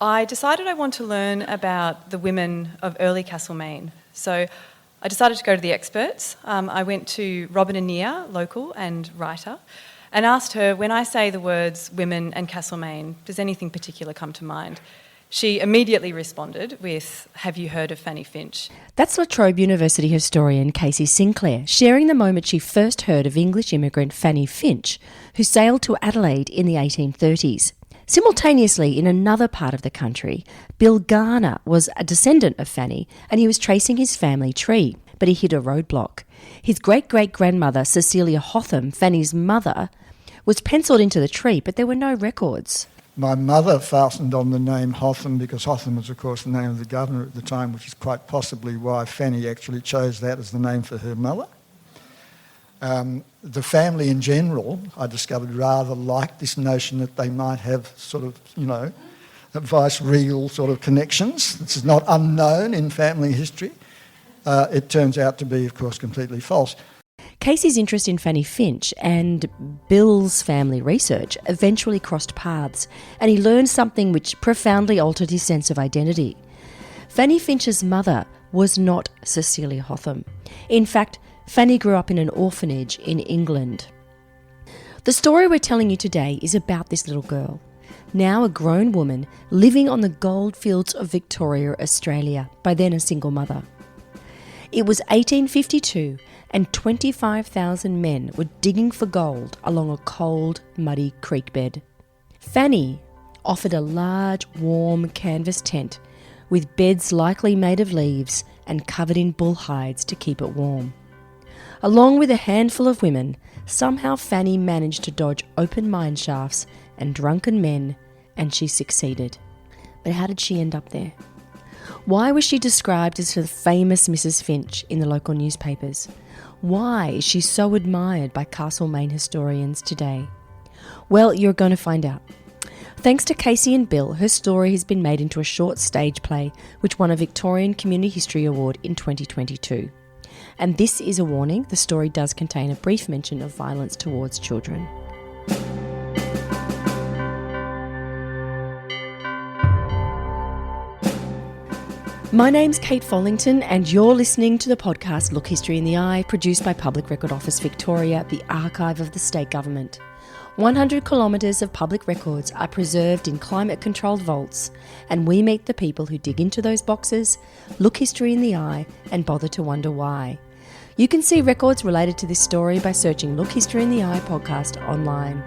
I decided I want to learn about the women of early Castlemaine. So I decided to go to the experts. I went to Robin Annear, local and writer, and asked her, when I say the words women and Castlemaine, does anything particular come to mind? She immediately responded with, have you heard of Fanny Finch? That's La Trobe University historian Kasey Sinclair sharing the moment she first heard of English immigrant Fanny Finch, who sailed to Adelaide in the 1830s. Simultaneously, in another part of the country, Bill Garner was a descendant of Fanny and he was tracing his family tree, but he hit a roadblock. His great-great-grandmother, Cecilia Hotham, Fanny's mother, was pencilled into the tree, but there were no records. My mother fastened on the name Hotham because Hotham was, of course, the name of the governor at the time, which is quite possibly why Fanny actually chose that as the name for her mother. The family in general, I discovered, rather liked this notion that they might have sort of, vice-regal sort of connections. This is not unknown in family history. It turns out to be, of course, completely false. Kasey's interest in Fanny Finch and Bill's family research eventually crossed paths, and he learned something which profoundly altered his sense of identity. Fanny Finch's mother was not Cecilia Hotham. In fact, Fanny grew up in an orphanage in England. The story we're telling you today is about this little girl, now a grown woman living on the goldfields of Victoria, Australia, by then a single mother. It was 1852 and 25,000 men were digging for gold along a cold, muddy creek bed. Fanny offered a large, warm canvas tent with beds likely made of leaves and covered in bull hides to keep it warm. Along with a handful of women, somehow Fanny managed to dodge open mine shafts and drunken men, and she succeeded. But how did she end up there? Why was she described as the famous Mrs. Finch in the local newspapers? Why is she so admired by Castlemaine historians today? Well, you're going to find out. Thanks to Kasey and Bill, her story has been made into a short stage play which won a Victorian Community History Award in 2022. And this is a warning, the story does contain a brief mention of violence towards children. My name's Kate Follington and you're listening to the podcast Look History in the Eye, produced by Public Record Office Victoria, the archive of the state government. 100 kilometres of public records are preserved in climate-controlled vaults, and we meet the people who dig into those boxes, look history in the eye, and bother to wonder why. You can see records related to this story by searching Look History in the Eye podcast online.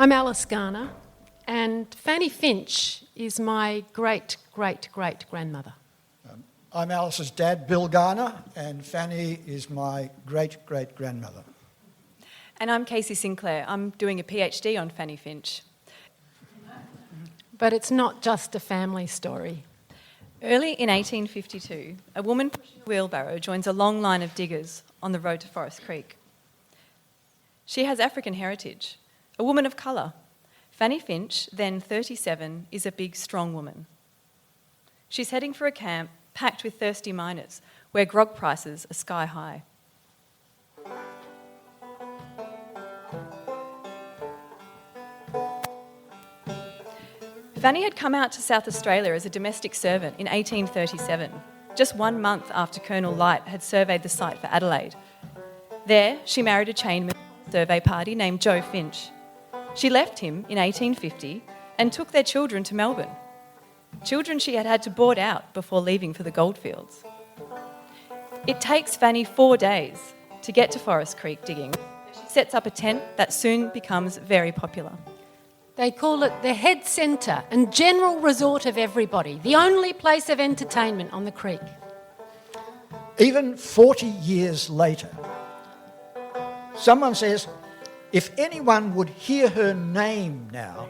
I'm Alice Garner, and Fanny Finch is my great-great-great-grandmother. I'm Alice's dad, Bill Garner, and Fanny is my great-great-grandmother. And I'm Kasey Sinclair. I'm doing a PhD on Fanny Finch. But it's not just a family story. Early in 1852, a woman pushing a wheelbarrow joins a long line of diggers on the road to Forest Creek. She has African heritage. A woman of colour. Fanny Finch, then 37, is a big, strong woman. She's heading for a camp packed with thirsty miners, where grog prices are sky high. Fanny had come out to South Australia as a domestic servant in 1837, just 1 month after Colonel Light had surveyed the site for Adelaide. There, she married a chainman survey party named Joe Finch. She left him in 1850 and took their children to Melbourne, children she had had to board out before leaving for the goldfields. It takes Fanny 4 days to get to Forest Creek digging. She sets up a tent that soon becomes very popular. They call it the head centre and general resort of everybody, the only place of entertainment on the creek. Even 40 years later, someone says, if anyone would hear her name now,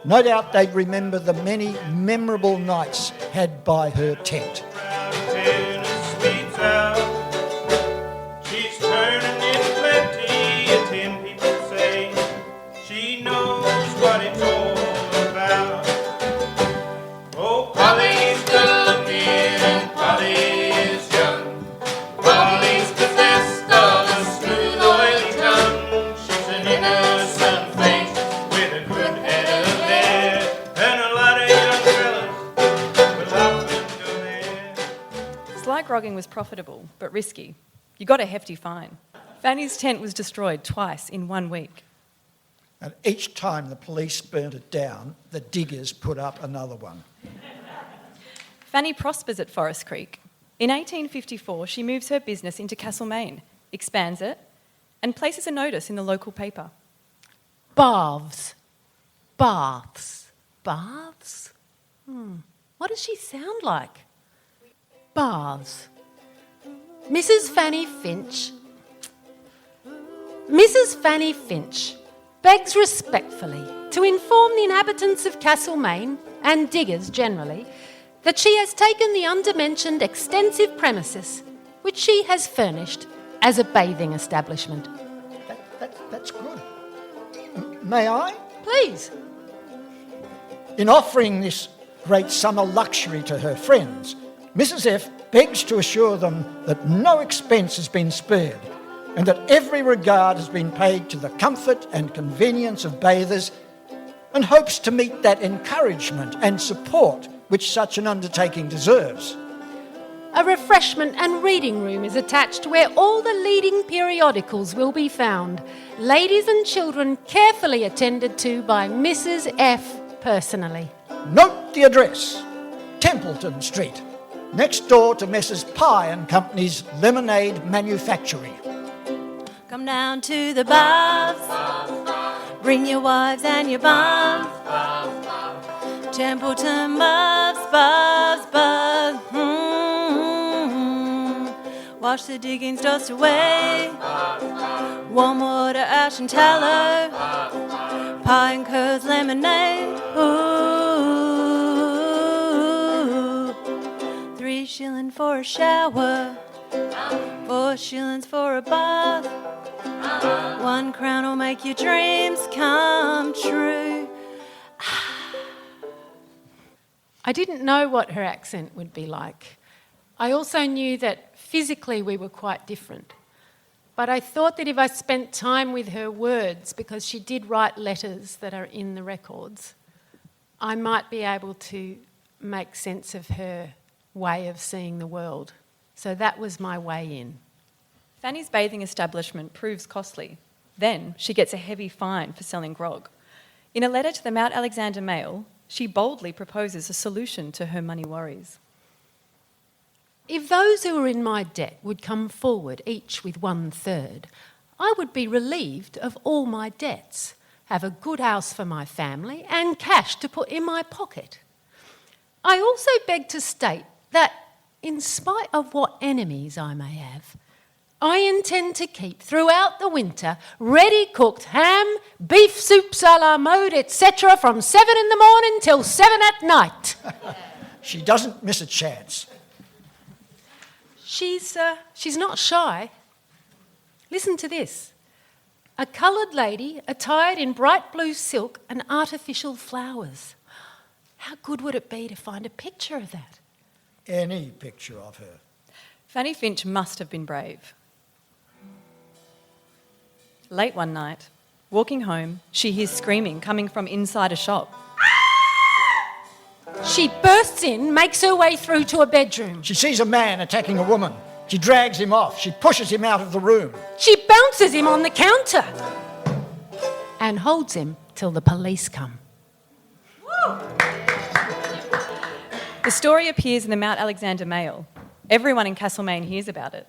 no doubt they'd remember the many memorable nights had by her tent. frogging was profitable, but risky. You got a hefty fine. Fanny's tent was destroyed twice in 1 week. And each time the police burnt it down, the diggers put up another one. Fanny prospers at Forest Creek. In 1854, she moves her business into Castlemaine, expands it, and places a notice in the local paper. Baths. Baths. Baths? What does she sound like? Baths. Mrs. Fanny Finch begs respectfully to inform the inhabitants of Castlemaine, and diggers generally, that she has taken the undermentioned extensive premises which she has furnished as a bathing establishment. That's good. May I? Please. In offering this great summer luxury to her friends, Mrs. F begs to assure them that no expense has been spared and that every regard has been paid to the comfort and convenience of bathers, and hopes to meet that encouragement and support which such an undertaking deserves. A refreshment and reading room is attached where all the leading periodicals will be found. Ladies and children carefully attended to by Mrs. F personally. Note the address, Templeton Street, next door to Messrs. Pye and Company's lemonade manufactory. Come down to the baths, bring your wives and your bums. Templeton baths, baths, baths. Wash the diggings dust away. Warm water, ash and tallow. Pie and curds, lemonade. Ooh. 3 shillings for a shower. 4 shillings for a bath. 1 crown will make your dreams come true. I didn't know what her accent would be like. I also knew that physically we were quite different. But I thought that if I spent time with her words, because she did write letters that are in the records, I might be able to make sense of her way of seeing the world. So that was my way in. Fanny's bathing establishment proves costly. Then she gets a heavy fine for selling grog. In a letter to the Mount Alexander Mail, she boldly proposes a solution to her money worries. If those who are in my debt would come forward, each with 1/3, I would be relieved of all my debts, have a good house for my family, and cash to put in my pocket. I also beg to state that, in spite of what enemies I may have, I intend to keep throughout the winter ready-cooked ham, beef soups a la mode, etc. from 7 in the morning till 7 at night. She doesn't miss a chance. She's not shy. Listen to this. A coloured lady attired in bright blue silk and artificial flowers. How good would it be to find a picture of that? Any picture of her. Fanny Finch must have been brave. Late one night, walking home, she hears screaming coming from inside a shop. She bursts in, makes her way through to a bedroom. She sees a man attacking a woman. She drags him off. She pushes him out of the room. She bounces him on the counter and holds him till the police come. The story appears in the Mount Alexander Mail. Everyone in Castlemaine hears about it.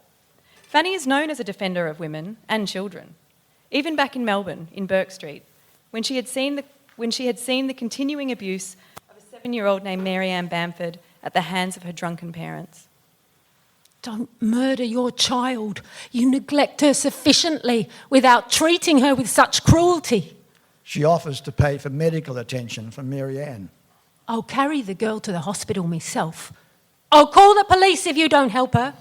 Fanny is known as a defender of women and children. Even back in Melbourne, in Bourke Street, when she had seen the continuing abuse of a 7-year-old named Mary Ann Bamford at the hands of her drunken parents. Don't murder your child. You neglect her sufficiently without treating her with such cruelty. She offers to pay for medical attention for Mary Ann. I'll carry the girl to the hospital myself. I'll call the police if you don't help her.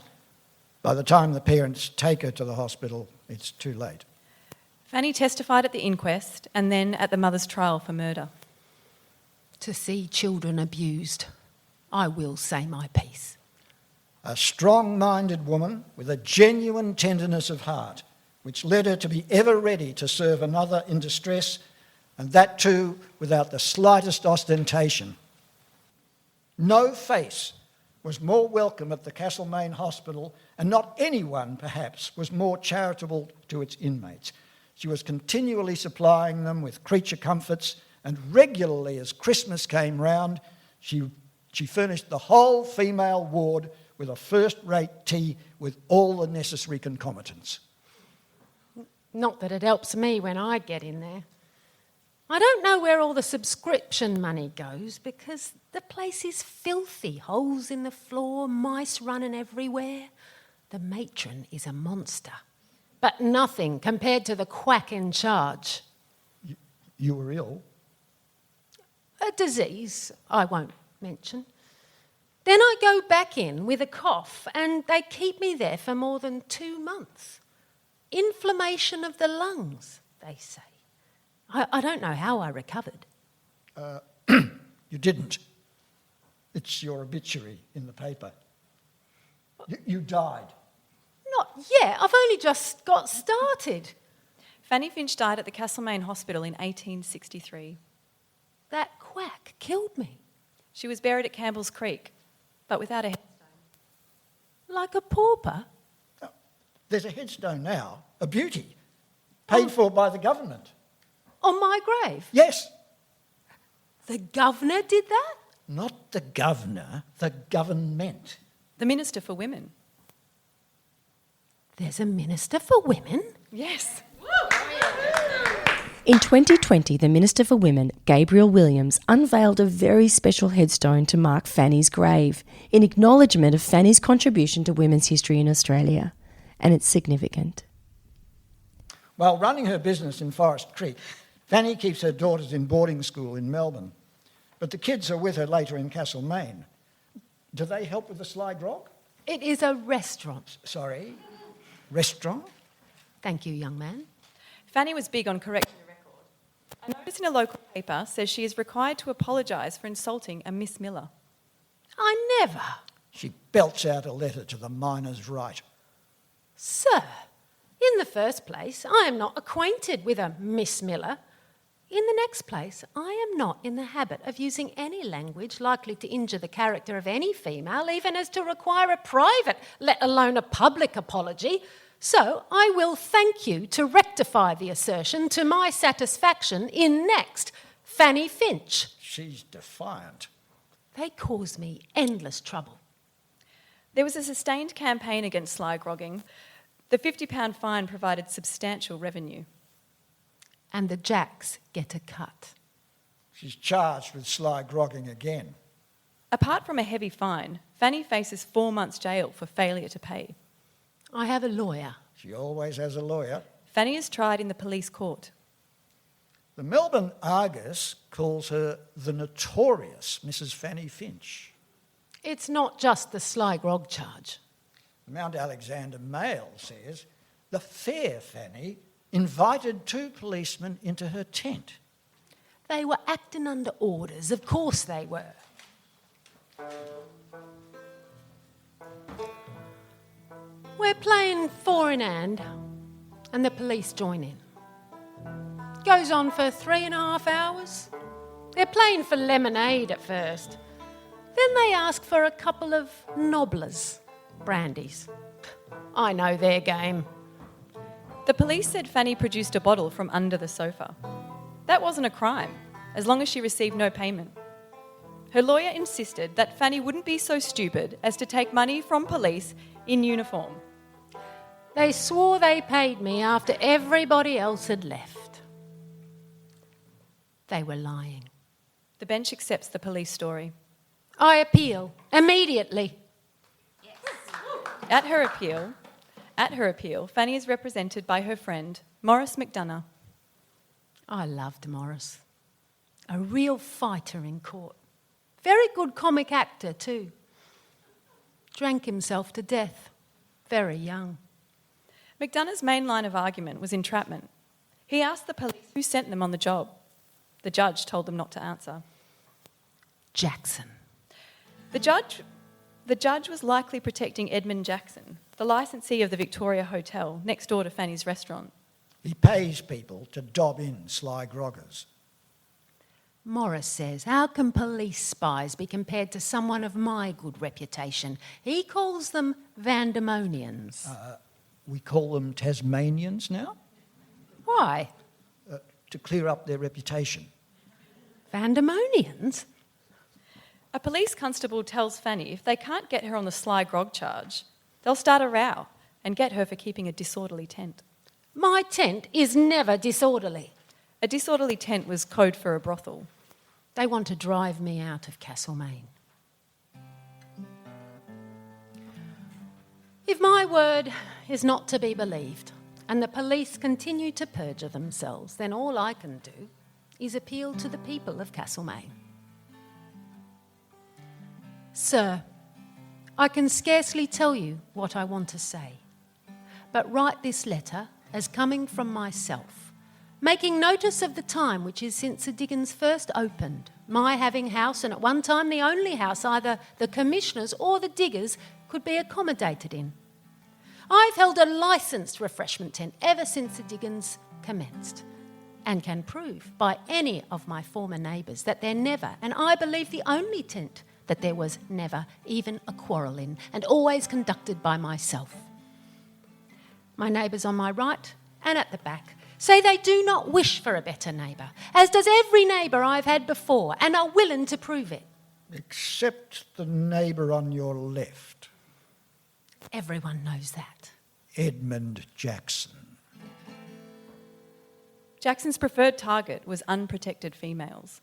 By the time the parents take her to the hospital, it's too late. Fanny testified at the inquest and then at the mother's trial for murder. To see children abused, I will say my piece. A strong-minded woman with a genuine tenderness of heart, which led her to be ever ready to serve another in distress, and that too without the slightest ostentation. No face, was more welcome at the Castlemaine Hospital, and not anyone, perhaps, was more charitable to its inmates. She was continually supplying them with creature comforts, and regularly as Christmas came round, she furnished the whole female ward with a first-rate tea with all the necessary concomitants. Not that it helps me when I get in there. I don't know where all the subscription money goes because the place is filthy. Holes in the floor, mice running everywhere. The matron is a monster. But nothing compared to the quack in charge. You were ill? A disease I won't mention. Then I go back in with a cough and they keep me there for more than 2 months. Inflammation of the lungs, they say. I don't know how I recovered. You didn't. It's your obituary in the paper. You died. Not yet. I've only just got started. Fanny Finch died at the Castlemaine Hospital in 1863. That quack killed me. She was buried at Campbell's Creek, but without a headstone. Like a pauper? There's a headstone now, a beauty, paid for by the government. On my grave? Yes. The governor did that? Not the governor, the government. The Minister for Women. There's a minister for women? Yes. In 2020, the Minister for Women, Gabrielle Williams, unveiled a very special headstone to mark Fanny's grave in acknowledgement of Fanny's contribution to women's history in Australia. And it's significant. While running her business in Forest Creek, Fanny keeps her daughters in boarding school in Melbourne. But the kids are with her later in Castlemaine. Do they help with the Sly Grog? It is a restaurant. Sorry, restaurant? Thank you, young man. Fanny was big on correcting the record. A notice in a local paper says she is required to apologise for insulting a Miss Miller. I never. She belts out a letter to the Miners' Right. Sir, in the first place, I am not acquainted with a Miss Miller. In the next place, I am not in the habit of using any language likely to injure the character of any female, even as to require a private, let alone a public apology. So I will thank you to rectify the assertion to my satisfaction in next, Fanny Finch. She's defiant. They cause me endless trouble. There was a sustained campaign against sly grogging. The £50 fine provided substantial revenue. And the Jacks get a cut. She's charged with sly grogging again. Apart from a heavy fine, Fanny faces 4 months' jail for failure to pay. I have a lawyer. She always has a lawyer. Fanny is tried in the police court. The Melbourne Argus calls her the notorious Mrs. Fanny Finch. It's not just the sly grog charge. The Mount Alexander Mail says the fair Fanny invited 2 policemen into her tent. They were acting under orders, of course they were. We're playing 4 in hand, and the police join in. Goes on for 3.5 hours. They're playing for lemonade at first. Then they ask for a couple of nobblers, brandies. I know their game. The police said Fanny produced a bottle from under the sofa. That wasn't a crime, as long as she received no payment. Her lawyer insisted that Fanny wouldn't be so stupid as to take money from police in uniform. They swore they paid me after everybody else had left. They were lying. The bench accepts the police story. I appeal immediately. At her appeal, Fanny is represented by her friend, Maurice McDonough. I loved Morris. A real fighter in court. Very good comic actor too. Drank himself to death, very young. McDonough's main line of argument was entrapment. He asked the police who sent them on the job. The judge told them not to answer. Jackson. The judge was likely protecting Edmund Jackson, the licensee of the Victoria Hotel next door to Fanny's restaurant. He pays people to dob in sly groggers. Morris says, how can police spies be compared to someone of my good reputation? He calls them Vandemonians. We call them Tasmanians now, Why? to clear up their reputation. Vandemonians? A police constable tells Fanny if they can't get her on the sly grog charge, they'll start a row and get her for keeping a disorderly tent. My tent is never disorderly. A disorderly tent was code for a brothel. They want to drive me out of Castlemaine. If my word is not to be believed and the police continue to perjure themselves, then all I can do is appeal to the people of Castlemaine. Sir, I can scarcely tell you what I want to say, but write this letter as coming from myself, making notice of the time which is since the Diggins first opened, my having house, and at one time the only house either the commissioners or the diggers could be accommodated in. I've held a licensed refreshment tent ever since the Diggins commenced, and can prove by any of my former neighbours that they're never, and I believe the only tent that there was never even a quarrel in, and always conducted by myself. My neighbours on my right and at the back say they do not wish for a better neighbour, as does every neighbour I've had before, and are willing to prove it. Except the neighbour on your left, Everyone knows that. Edmund Jackson. Jackson's preferred target was unprotected females.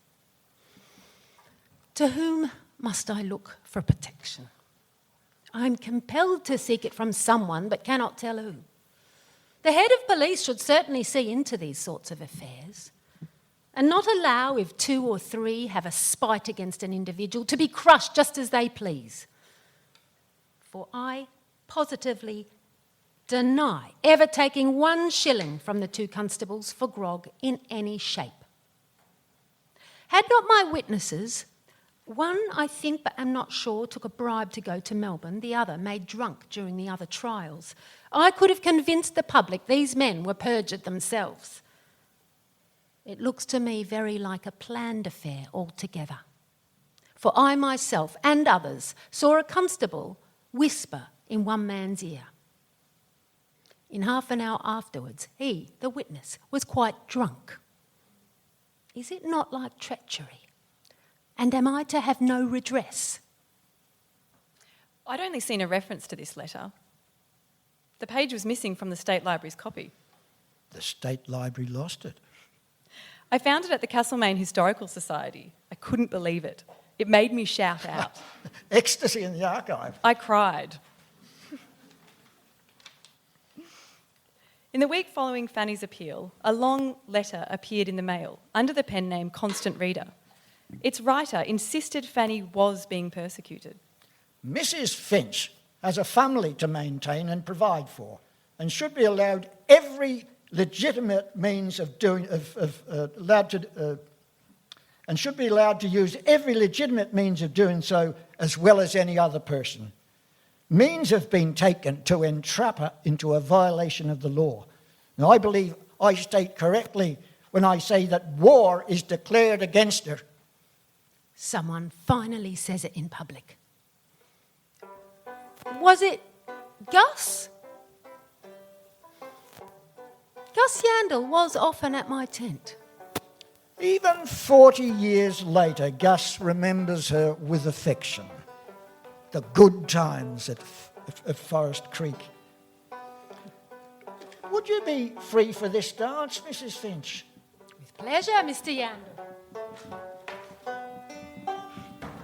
To whom must I look for protection? I'm compelled to seek it from someone, but cannot tell who. The head of police should certainly see into these sorts of affairs, and not allow, if 2 or 3 have a spite against an individual, to be crushed just as they please. For I positively deny ever taking 1 shilling from the 2 constables for grog in any shape. Had not my witnesses, one, I think, but am not sure, took a bribe to go to Melbourne, the other made drunk during the other trials, I could have convinced the public these men were perjured themselves. It looks to me very like a planned affair altogether. For I myself and others saw a constable whisper in one man's ear. In half an hour afterwards, he, the witness, was quite drunk. Is it not like treachery? And am I to have no redress? I'd only seen a reference to this letter. The page was missing from the State Library's copy. The State Library lost it. I found it at the Castlemaine Historical Society. I couldn't believe it. It made me shout out. Ecstasy in the archive. I cried. In the week following Fanny's appeal, a long letter appeared in the Mail under the pen name Constant Reader. Its writer insisted Fanny was being persecuted. Mrs. Finch has a family to maintain and provide for, and should be allowed every legitimate means of doing, and should be allowed to use every legitimate means of doing so, as well as any other person. Means have been taken to entrap her into a violation of the law. Now, I believe I state correctly when I say that war is declared against her. Someone finally says it in public. Was it Gus? Gus Yandel was often at my tent. Even 40 years later, Gus remembers her with affection. The good times at Forest Creek. Would you be free for this dance, Mrs. Finch? With pleasure, Mr. Yandel.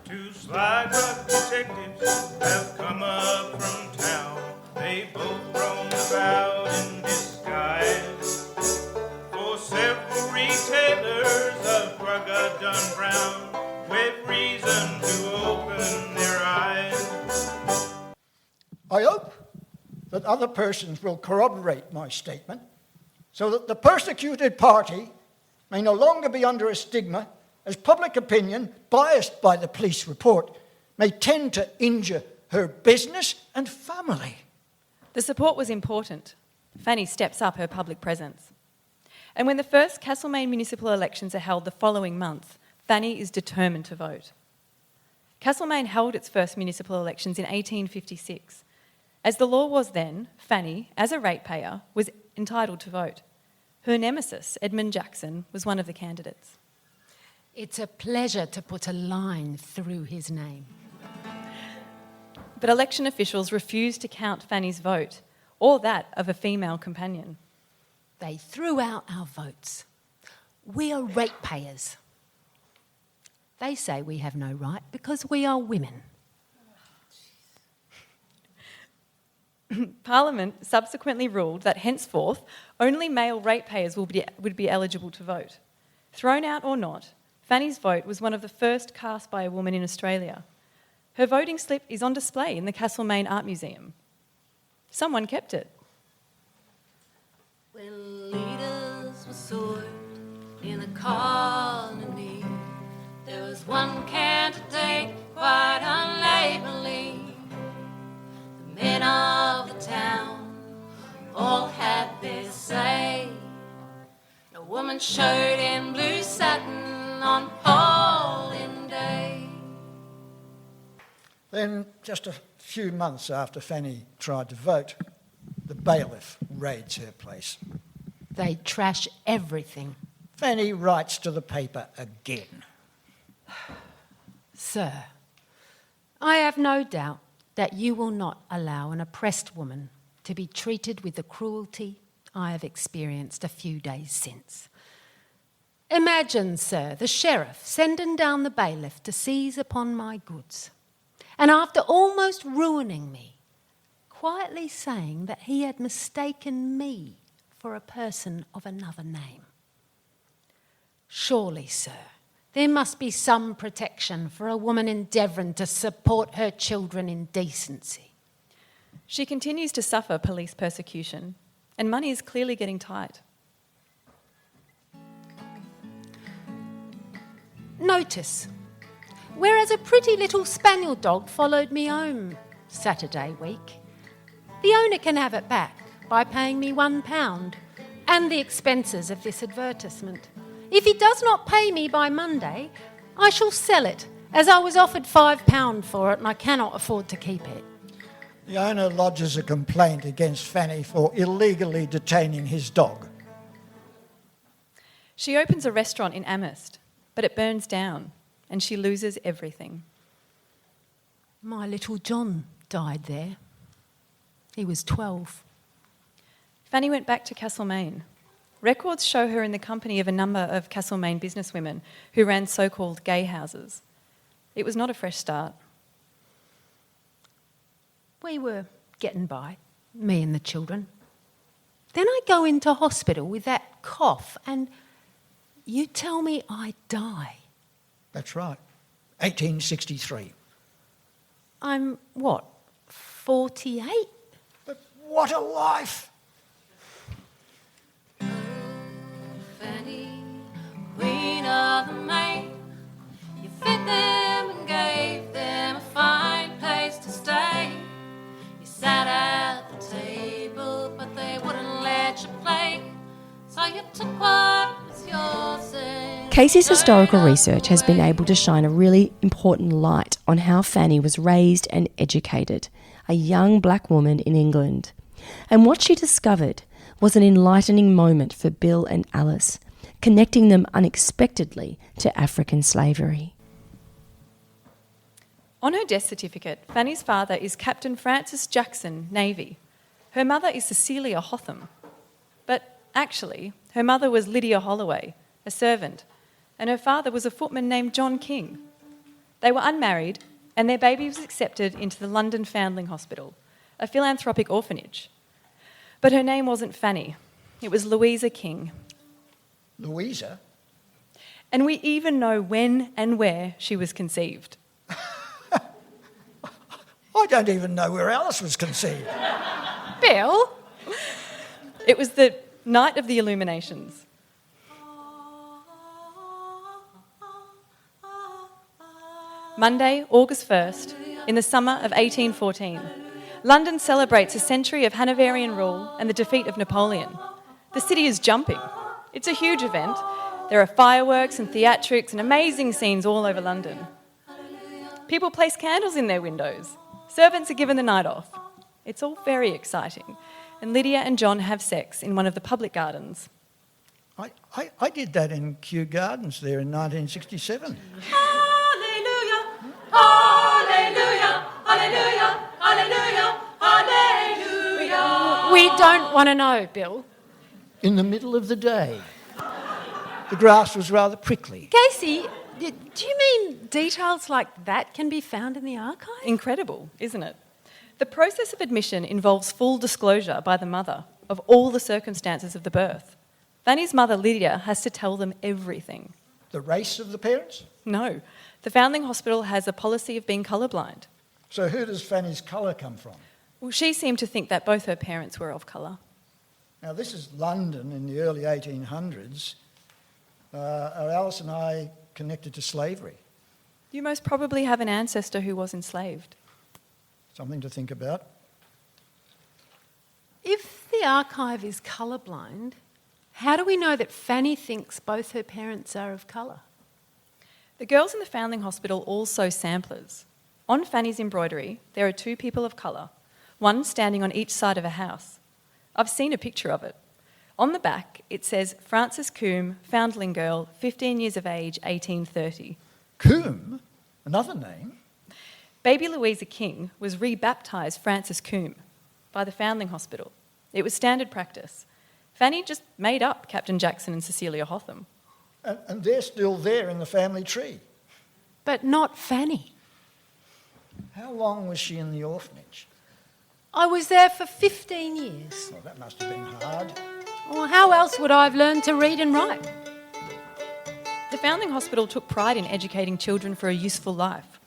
2 sly drug detectives have come up from town. They both roam about in disguise. For several retailers of drug done brown, with reason to open their eyes. I hope that other persons will corroborate my statement, so that the persecuted party may no longer be under a stigma, as public opinion, biased by the police report, may tend to injure her business and family. The support was important. Fanny steps up her public presence. And when the first Castlemaine municipal elections are held the following month, Fanny is determined to vote. Castlemaine held its first municipal elections in 1856. As the law was then, Fanny, as a ratepayer, was entitled to vote. Her nemesis, Edmund Jackson, was one of the candidates. It's a pleasure to put a line through his name. But election officials refused to count Fanny's vote, or that of a female companion. They threw out our votes. We are ratepayers. They say we have no right because we are women. Parliament subsequently ruled that henceforth only male ratepayers would be eligible to vote. Thrown out or not, Fanny's vote was one of the first cast by a woman in Australia. Her voting slip is on display in the Castlemaine Art Museum. Someone kept it. When leaders were sorted in a colony, there was one candidate quite unlabelly. The men of the town all had their say. No woman showed in blue satin on polling day. Then, just a few months after Fanny tried to vote, the bailiff raids her place. They trash everything. Fanny writes to the paper again. Sir, I have no doubt that you will not allow an oppressed woman to be treated with the cruelty I have experienced a few days since. Imagine, sir, the sheriff sending down the bailiff to seize upon my goods, and after almost ruining me, quietly saying that he had mistaken me for a person of another name. Surely, sir, there must be some protection for a woman endeavouring to support her children in decency. She continues to suffer police persecution, and money is clearly getting tight. Notice, whereas a pretty little spaniel dog followed me home Saturday week, the owner can have it back by paying me £1 and the expenses of this advertisement. If he does not pay me by Monday, I shall sell it, as I was offered £5 for it and I cannot afford to keep it. The owner lodges a complaint against Fanny for illegally detaining his dog. She opens a restaurant in Amherst, but it burns down and she loses everything. My little John died there. He was 12. Fanny went back to Castlemaine. Records show her in the company of a number of Castlemaine businesswomen who ran so-called gay houses. It was not a fresh start. We were getting by, me and the children. Then I go into hospital with that cough and you tell me I die. That's right. 1863. I'm, what, 48? But what a life! Fanny, Queen of the Main, you fed them and gave them a fine place to stay. You sat at the table, but they wouldn't let you play, so you took what was yours. Kasey's historical research has been able to shine a really important light on how Fanny was raised and educated, a young black woman in England. And what she discovered was an enlightening moment for Bill and Alice, connecting them unexpectedly to African slavery. On her death certificate, Fanny's father is Captain Francis Jackson, Navy. Her mother is Cecilia Hotham. But actually, her mother was Lydia Holloway, a servant, and her father was a footman named John King. They were unmarried, and their baby was accepted into the London Foundling Hospital, a philanthropic orphanage. But her name wasn't Fanny, it was Louisa King. Louisa? And we even know when and where she was conceived. I don't even know where Alice was conceived. Bill? It was the night of the Illuminations. Monday, August 1st, in the summer of 1814, London celebrates a century of Hanoverian rule and the defeat of Napoleon. The city is jumping. It's a huge event, There are fireworks and theatrics and amazing scenes all over London. People place candles in their windows. Servants are given the night off. It's all very exciting. And Lydia and John have sex in one of the public gardens. I did that in Kew Gardens there in 1967. Hallelujah, hallelujah, hallelujah, hallelujah, hallelujah. We don't want to know, Bill. In the middle of the day. The grass was rather prickly. Kasey, do you mean details like that can be found in the archive? Incredible, isn't it? The process of admission involves full disclosure by the mother of all the circumstances of the birth. Fanny's mother, Lydia, has to tell them everything. The race of the parents? No, the Foundling Hospital has a policy of being colourblind. So who does Fanny's colour come from? Well, she seemed to think that both her parents were of colour. Now, this is London in the early 1800s. Are Alice and I connected to slavery? You most probably have an ancestor who was enslaved. Something to think about. If the archive is colourblind, how do we know that Fanny thinks both her parents are of colour? The girls in the Foundling Hospital all sew samplers. On Fanny's embroidery, there are two people of colour, one standing on each side of a house. I've seen a picture of it. On the back, it says Frances Coombe, Foundling girl, 15 years of age, 1830. Coombe? Another name? Baby Louisa King was rebaptised Frances Coombe by the Foundling Hospital. It was standard practice. Fanny just made up Captain Jackson and Cecilia Hotham. And they're still there in the family tree. But not Fanny. How long was she in the orphanage? I was there for 15 years. Well, that must have been hard. Well, how else would I have learned to read and write? The Foundling Hospital took pride in educating children for a useful life.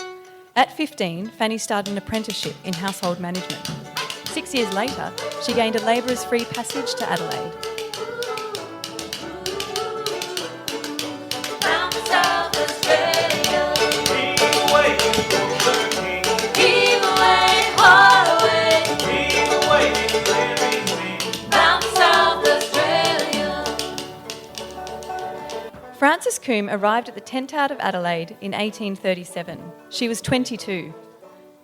At 15, Fanny started an apprenticeship in household management. 6 years later, she gained a labourer's free passage to Adelaide. Down South Australia, Keep away, Golden King. keep away, far away. Keep away, everything. Down South Australia. Frances Coombe arrived at the tent out of Adelaide in 1837. She was 22.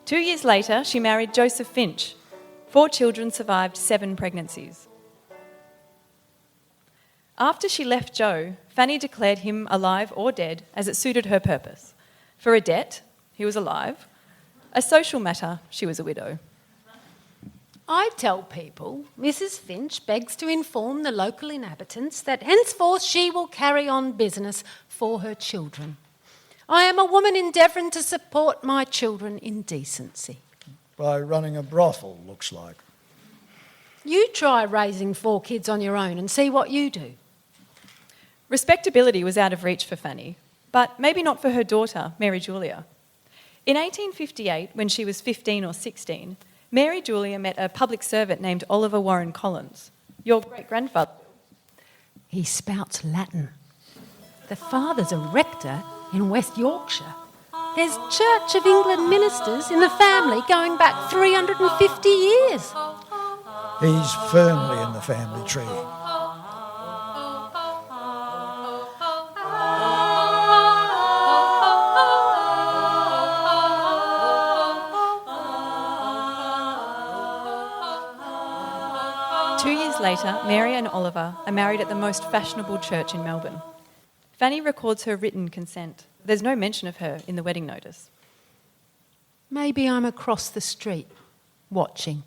2 years later, she married Joseph Finch. 4 children survived 7 pregnancies. After she left Joe, Fanny declared him alive or dead as it suited her purpose. For a debt, he was alive. A social matter, she was a widow. I tell people Mrs. Finch begs to inform the local inhabitants that henceforth she will carry on business for her children. I am a woman endeavouring to support my children in decency. By running a brothel, looks like. You try raising 4 kids on your own and see what you do. Respectability was out of reach for Fanny, but maybe not for her daughter, Mary Julia. In 1858, when she was 15 or 16, Mary Julia met a public servant named Oliver Warren Collins, your great-grandfather. He spouts Latin. The father's a rector in West Yorkshire. There's Church of England ministers in the family going back 350 years. He's firmly in the family tree. Later, Mary and Oliver are married at the most fashionable church in Melbourne. Fanny records her written consent. There's no mention of her in the wedding notice. Maybe I'm across the street, watching.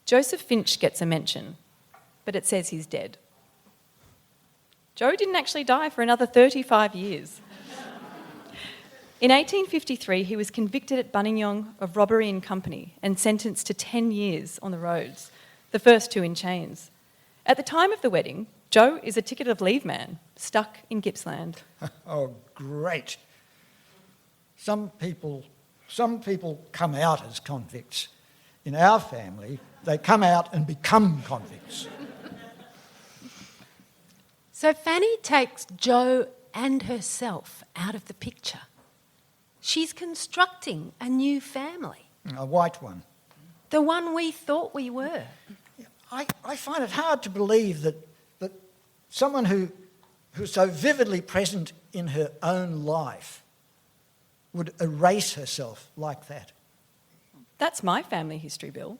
Joseph Finch gets a mention, but it says he's dead. Joe didn't actually die for another 35 years. In 1853, he was convicted at Buninyong of robbery in company and sentenced to 10 years on the roads, the first 2 in chains. At the time of the wedding, Joe is a ticket of leave man, stuck in Gippsland. Oh, great. Some people come out as convicts. In our family, they come out and become convicts. So Fanny takes Joe and herself out of the picture. She's constructing a new family. A white one. The one we thought we were. I find it hard to believe that someone who who's so vividly present in her own life, would erase herself like that? That's my family history, Bill.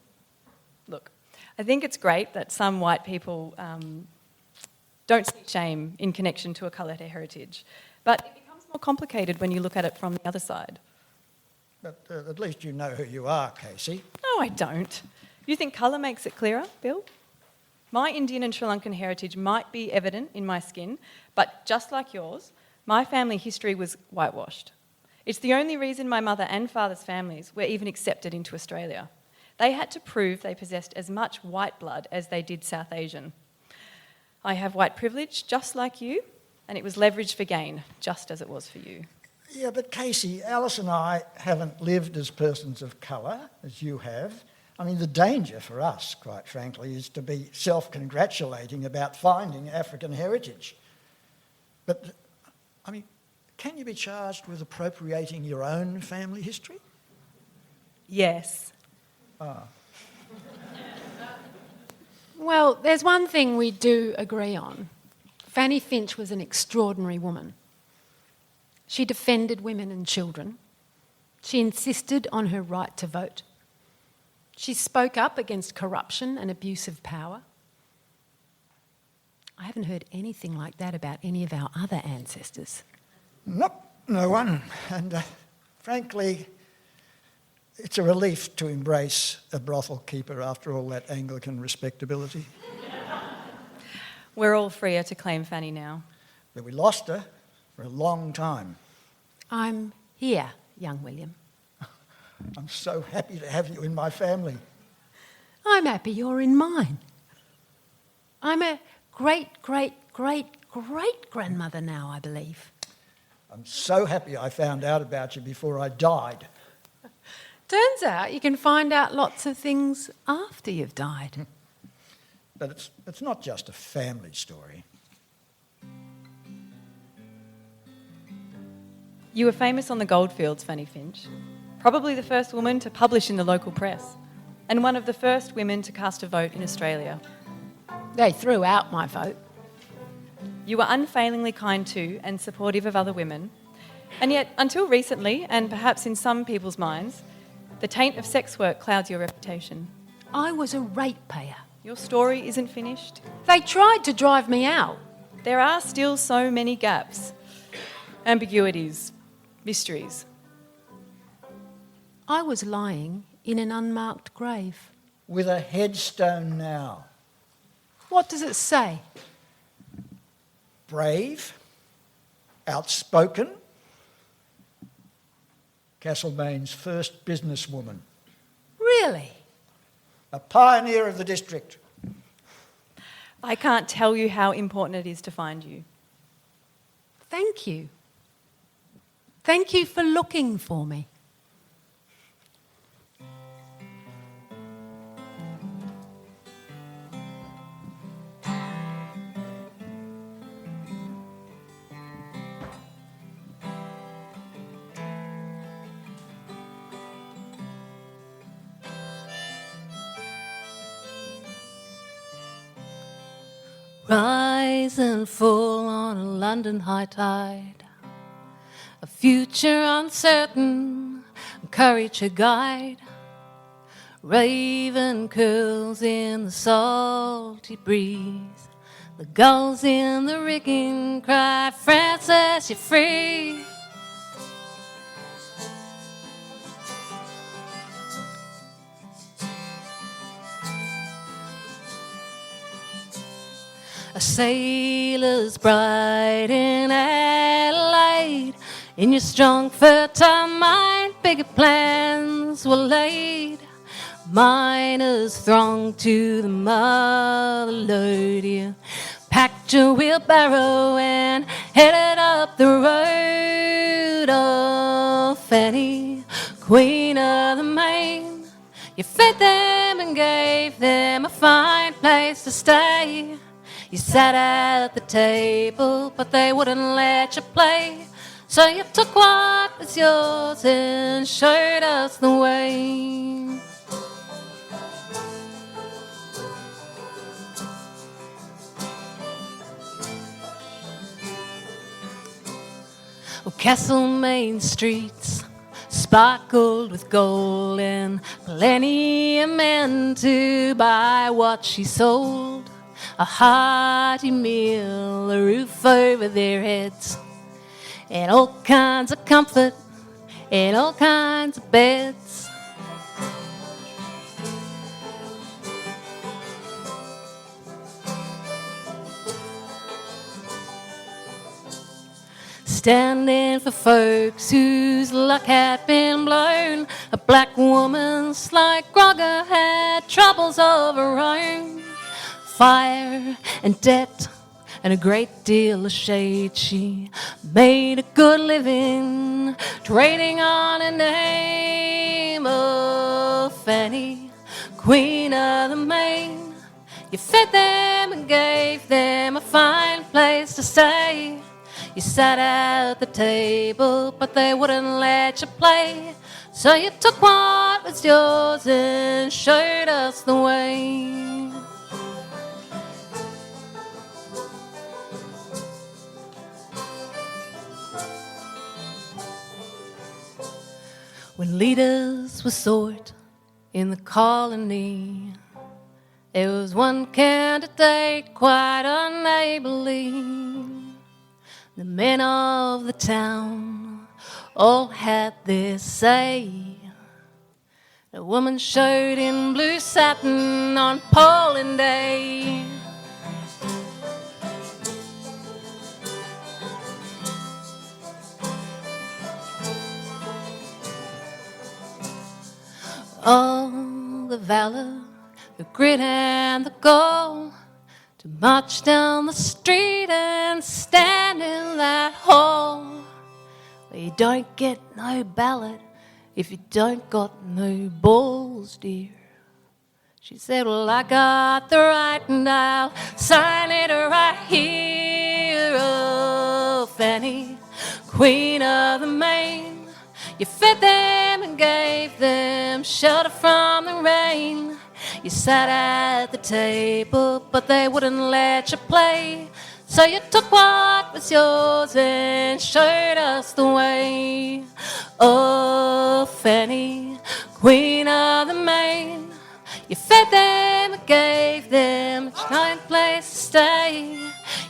Look, I think it's great that some white people don't see shame in connection to a coloured heritage, but it becomes more complicated when you look at it from the other side. But at least you know who you are, Kasey. No, I don't. You think colour makes it clearer, Bill? My Indian and Sri Lankan heritage might be evident in my skin, but just like yours, my family history was whitewashed. It's the only reason my mother and father's families were even accepted into Australia. They had to prove they possessed as much white blood as they did South Asian. I have white privilege just like you, and it was leveraged for gain, just as it was for you. Yeah, but Kasey, Alice and I haven't lived as persons of colour as you have. I mean, the danger for us, quite frankly, is to be self-congratulating about finding African heritage. But, I mean, can you be charged with appropriating your own family history? Yes. Well, there's one thing we do agree on. Fanny Finch was an extraordinary woman. She defended women and children. She insisted on her right to vote. She spoke up against corruption and abuse of power. I haven't heard anything like that about any of our other ancestors. Nope, no one. And frankly, it's a relief to embrace a brothel keeper after all that Anglican respectability. We're all freer to claim Fanny now. But we lost her for a long time. I'm here, young William. I'm so happy to have you in my family. I'm happy you're in mine. I'm a great-great-great-great-grandmother now, I believe. I'm so happy I found out about you before I died. Turns out you can find out lots of things after you've died. But it's not just a family story. You were famous on the goldfields, Fanny Finch. Probably the first woman to publish in the local press, and one of the first women to cast a vote in Australia. They threw out my vote. You were unfailingly kind to and supportive of other women, and yet, until recently, and perhaps in some people's minds, the taint of sex work clouds your reputation. I was a ratepayer. Your story isn't finished. They tried to drive me out. There are still so many gaps, ambiguities, mysteries. I was lying in an unmarked grave. With a headstone now. What does it say? Brave, outspoken, Castlemaine's first businesswoman. Really? A pioneer of the district. I can't tell you how important it is to find you. Thank you. Thank you for looking for me. Rise and fall on a London high tide, a future uncertain, courage a guide. Raven curls in the salty breeze, the gulls in the rigging cry, Frances, you're free. A sailor's bride in Adelaide. In your strong, fertile mind, bigger plans were laid. Miners thronged to the mother lode. You packed your wheelbarrow and headed up the road. Oh, Fanny, Queen of the Main, you fed them and gave them a fine place to stay. You sat at the table, but they wouldn't let you play. So you took what was yours and showed us the way. Oh, Castle Main streets sparkled with gold, and plenty of men to buy what she sold. A hearty meal, a roof over their heads, and all kinds of comfort, and all kinds of beds. Standing for folks whose luck had been blown. A black woman's like Grogger had troubles of her own. Fire and debt and a great deal of shade. She made a good living trading on a name. Oh, Fanny, Queen of the Main. You fed them and gave them a fine place to stay. You sat at the table, but they wouldn't let you play. So you took what was yours and showed us the way. When leaders were sought in the colony, there was one candidate quite unably. The men of the town all had their say. The woman showed in blue satin on polling day. All the valor, the grit and the goal, to march down the street and stand in that hall where you don't get no ballot if you don't got no balls, dear. She said, well, I got the right and I'll sign it right here. Oh, Fanny, Queen of the Main. You fed them and gave them shelter from the rain. You sat at the table, but they wouldn't let you play. So you took what was yours and showed us the way. Oh, Fanny, Queen of the Main. You fed them and gave them a kind place to stay.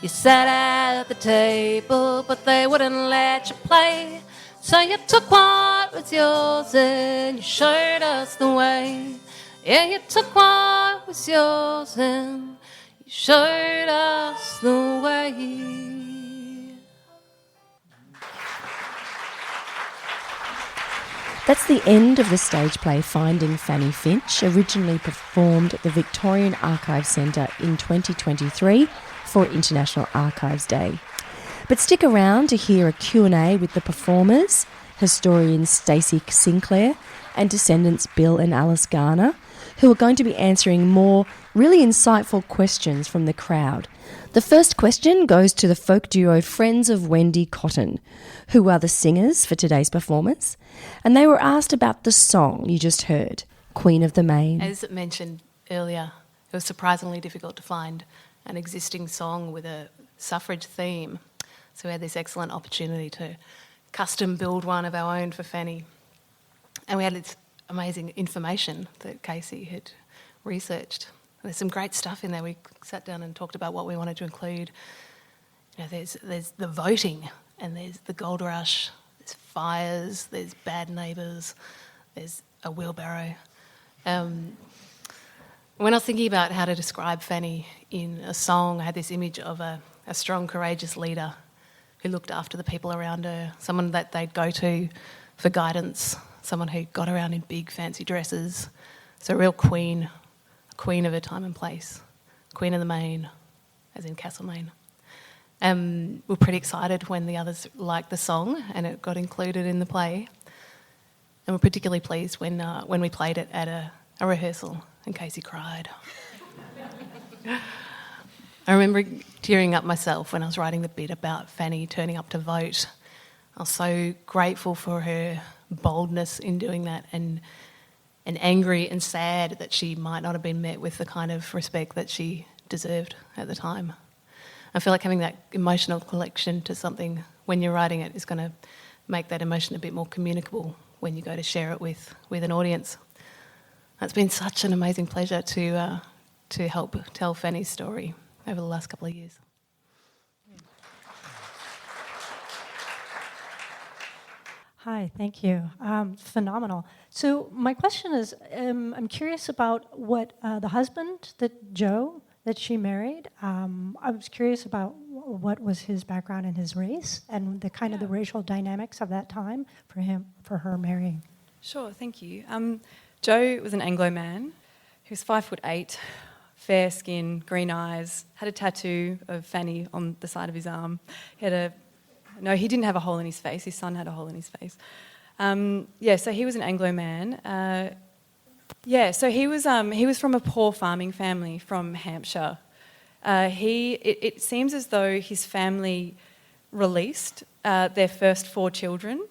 You sat at the table, but they wouldn't let you play. So you took what was yours and you showed us the way. Yeah, you took what was yours and you showed us the way. That's the end of the stage play Finding Fanny Finch, originally performed at the Victorian Archives Centre in 2023 for International Archives Day. But stick around to hear a Q&A with the performers, historians Kasey Sinclair and descendants Bill and Alice Garner, who are going to be answering more really insightful questions from the crowd. The first question goes to the folk duo Friends of Wendy Cotton, who are the singers for today's performance, and they were asked about the song you just heard, Queen of the Main. As mentioned earlier, it was surprisingly difficult to find an existing song with a suffrage theme. So we had this excellent opportunity to custom build one of our own for Fanny. And we had this amazing information that Kasey had researched. There's some great stuff in there. We sat down and talked about what we wanted to include. You know, there's the voting, and there's the gold rush, there's fires, there's bad neighbours, there's a wheelbarrow. When I was thinking about how to describe Fanny in a song, I had this image of a strong, courageous leader who looked after the people around her, someone that they'd go to for guidance, someone who got around in big, fancy dresses. So a real queen, a queen of her time and place, Queen of the Main, as in Castlemaine. We're pretty excited when the others liked the song and it got included in the play. And we're particularly pleased when we played it at a rehearsal and Kasey cried. I remember tearing up myself when I was writing the bit about Fanny turning up to vote. I was so grateful for her boldness in doing that, and angry and sad that she might not have been met with the kind of respect that she deserved at the time. I feel like having that emotional connection to something when you're writing it is going to make that emotion a bit more communicable when you go to share it with an audience. It's been such an amazing pleasure to help tell Fanny's story over the last couple of years. Hi, thank you. Phenomenal. So my question is, I'm curious about what the husband that she married. I was curious about what was his background and his race, and the kind of the racial dynamics of that time for her marrying. Sure, thank you. Joe was an Anglo man. He was 5'8", fair skin, green eyes, had a tattoo of Fanny on the side of his arm. No, he didn't have a hole in his face. His son had a hole in his face. So he was an Anglo man. So he was from a poor farming family from Hampshire. It seems as though his family released their first 4 children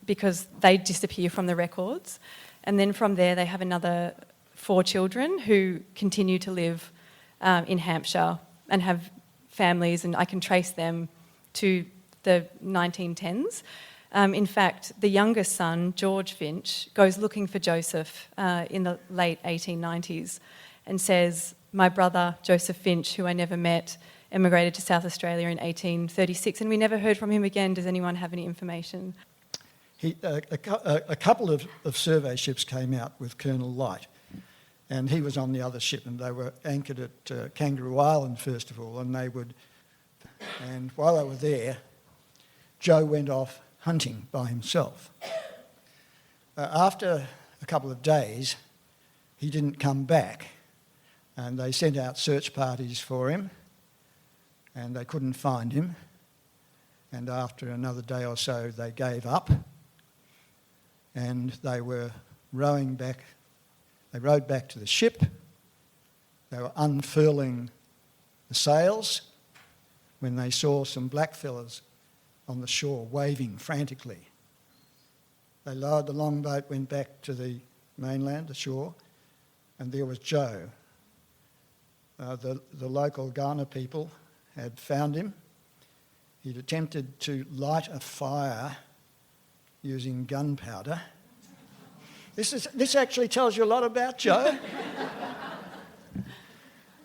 because they disappear from the records. And then from there they have another 4 children who continue to live in Hampshire and have families, and I can trace them to the 1910s. In fact, the youngest son, George Finch, goes looking for Joseph in the late 1890s and says, "My brother, Joseph Finch, who I never met, emigrated to South Australia in 1836, and we never heard from him again. Does anyone have any information?" A couple of survey ships came out with Colonel Light, and he was on the other ship, and they were anchored at Kangaroo Island first of all, and while they were there, Joe went off hunting by himself. After a couple of days, he didn't come back, and they sent out search parties for him, and they couldn't find him. And after another day or so, they gave up, and they were rowing back. They rowed back to the ship. They were unfurling the sails when they saw some blackfellas on the shore waving frantically. They lowered the longboat, went back to the mainland, the shore, and there was Joe. The local Garner people had found him. He'd attempted to light a fire using gunpowder. This actually tells you a lot about Joe.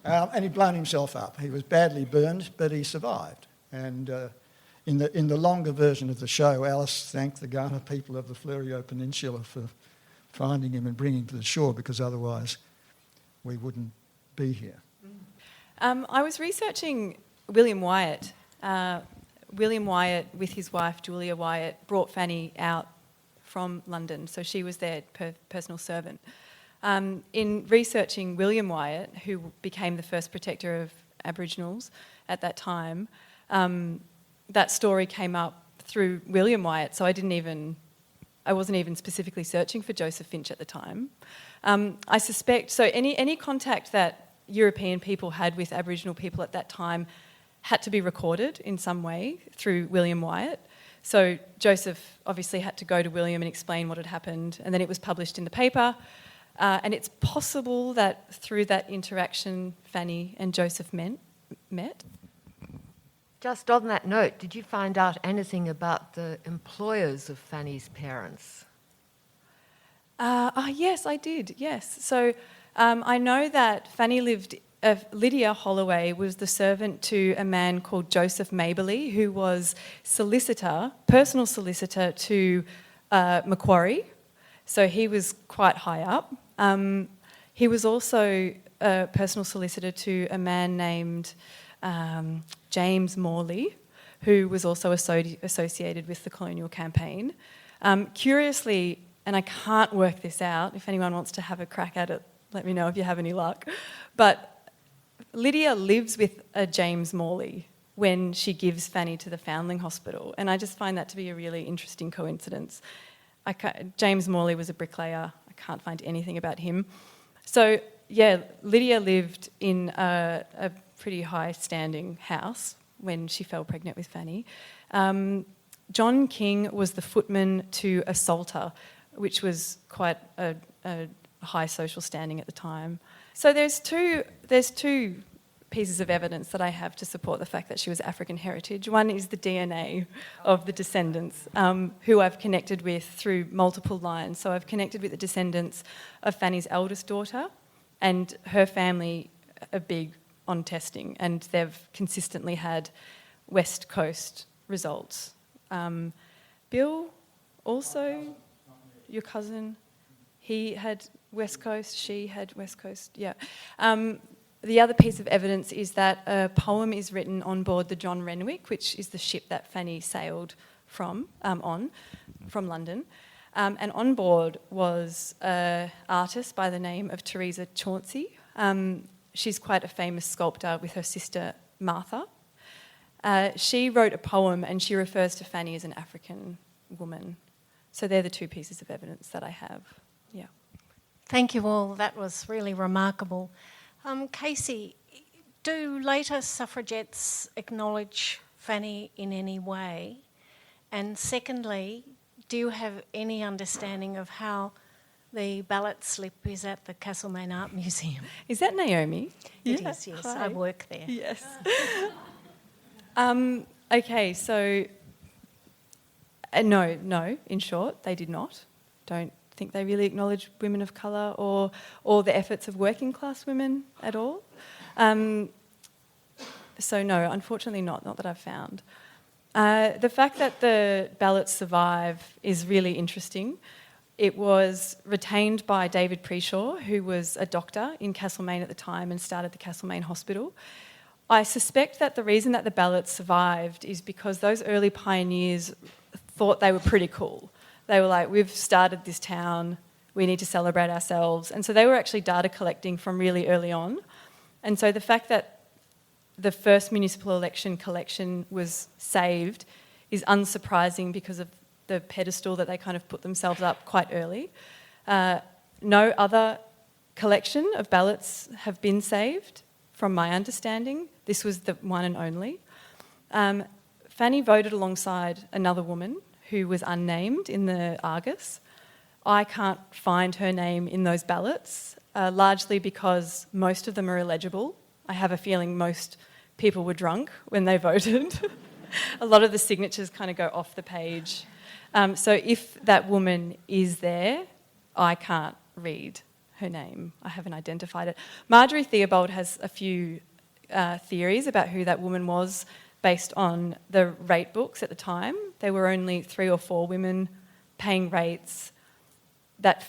And he'd blown himself up. He was badly burned, but he survived. And in the longer version of the show, Alice thanked the Garner people of the Fleurieu Peninsula for finding him and bringing him to the shore, because otherwise we wouldn't be here. I was researching William Wyatt. William Wyatt, with his wife Julia Wyatt, brought Fanny out from London, so she was their personal servant. In researching William Wyatt, who became the first protector of Aboriginals at that time, that story came up through William Wyatt, so I wasn't even specifically searching for Joseph Finch at the time. I suspect, so any contact that European people had with Aboriginal people at that time had to be recorded in some way through William Wyatt. So Joseph obviously had to go to William and explain what had happened, and then it was published in the paper. And it's possible that through that interaction, Fanny and Joseph met. Just on that note, did you find out anything about the employers of Fanny's parents? Yes, I did, yes. So I know that Fanny Lydia Holloway was the servant to a man called Joseph Maberley, who was personal solicitor to Macquarie. So he was quite high up. He was also a personal solicitor to a man named James Morley, who was also associated with the colonial campaign. Curiously, and I can't work this out, if anyone wants to have a crack at it, let me know if you have any luck, but Lydia lives with a James Morley when she gives Fanny to the Foundling Hospital, and I just find that to be a really interesting coincidence. James Morley was a bricklayer. I can't find anything about him. So, yeah, Lydia lived in a pretty high-standing house when she fell pregnant with Fanny. John King was the footman to a salter, which was quite a high social standing at the time. So there's two pieces of evidence that I have to support the fact that she was African heritage. One is the DNA of the descendants, who I've connected with through multiple lines. So I've connected with the descendants of Fanny's eldest daughter, and her family are big on testing, and they've consistently had West Coast results. Bill, also, your cousin, he had West Coast, she had West Coast, yeah. The other piece of evidence is that a poem is written on board the John Renwick, which is the ship that Fanny sailed from London. And on board was an artist by the name of Teresa Chauncey. She's quite a famous sculptor with her sister Martha. She wrote a poem and she refers to Fanny as an African woman. So they're the two pieces of evidence that I have. Yeah. Thank you all. That was really remarkable. Kasey, do later suffragettes acknowledge Fanny in any way? And secondly, do you have any understanding of how the ballot slip is at the Castlemaine Art Museum? Is that Naomi? It is, yes. Hi. I work there. Yes. Okay, so no, in short, they did not. Don't think they really acknowledge women of colour or the efforts of working class women at all. So no, unfortunately not that I've found. The fact that the ballots survive is really interesting. It was retained by David Preshaw, who was a doctor in Castlemaine at the time and started the Castlemaine Hospital. I suspect that the reason that the ballots survived is because those early pioneers thought they were pretty cool. They were like, we've started this town, we need to celebrate ourselves. And so they were actually data collecting from really early on. And so the fact that the first municipal election collection was saved is unsurprising because of the pedestal that they kind of put themselves up quite early. No other collection of ballots have been saved, from my understanding. This was the one and only. Fanny voted alongside another woman who was unnamed in the Argus. I can't find her name in those ballots, largely because most of them are illegible. I have a feeling most people were drunk when they voted. A lot of the signatures kind of go off the page. So if that woman is there, I can't read her name. I haven't identified it. Marjorie Theobald has a few theories about who that woman was based on the rate books at the time. There were only 3 or 4 women paying rates that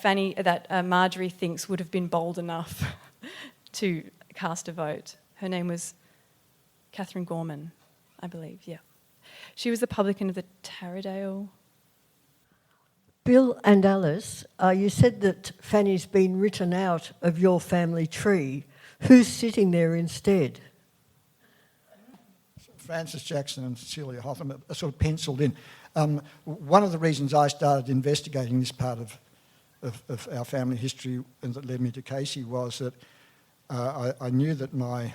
Marjorie thinks would have been bold enough to cast a vote. Her name was Catherine Gorman, I believe, yeah. She was the publican of the Taradale. Bill and Alice, you said that Fanny's been written out of your family tree. Who's sitting there instead? Francis Jackson and Cecilia Hotham are sort of penciled in. One of the reasons I started investigating this part of our family history and that led me to Kasey was that I knew that my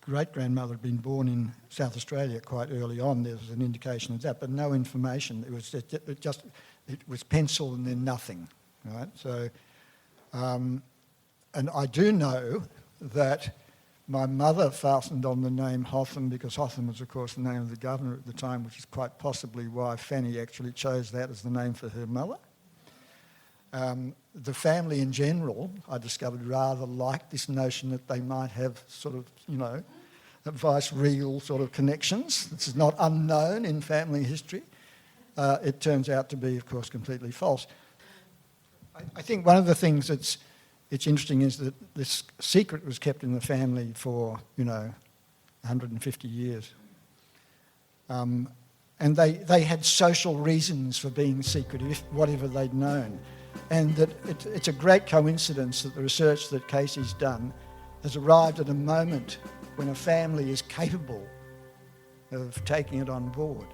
great-grandmother had been born in South Australia quite early on. There was an indication of that, but no information. It was pencil and then nothing, right? So, and I do know that my mother fastened on the name Hotham because Hotham was, of course, the name of the governor at the time, which is quite possibly why Fanny actually chose that as the name for her mother. The family in general, I discovered, rather liked this notion that they might have sort of, vice-regal sort of connections. This is not unknown in family history. It turns out to be, of course, completely false. I think one of the things it's interesting is that this secret was kept in the family for, 150 years. And they had social reasons for being secretive, whatever they'd known. And that it's a great coincidence that the research that Kasey's done has arrived at a moment when a family is capable of taking it on board.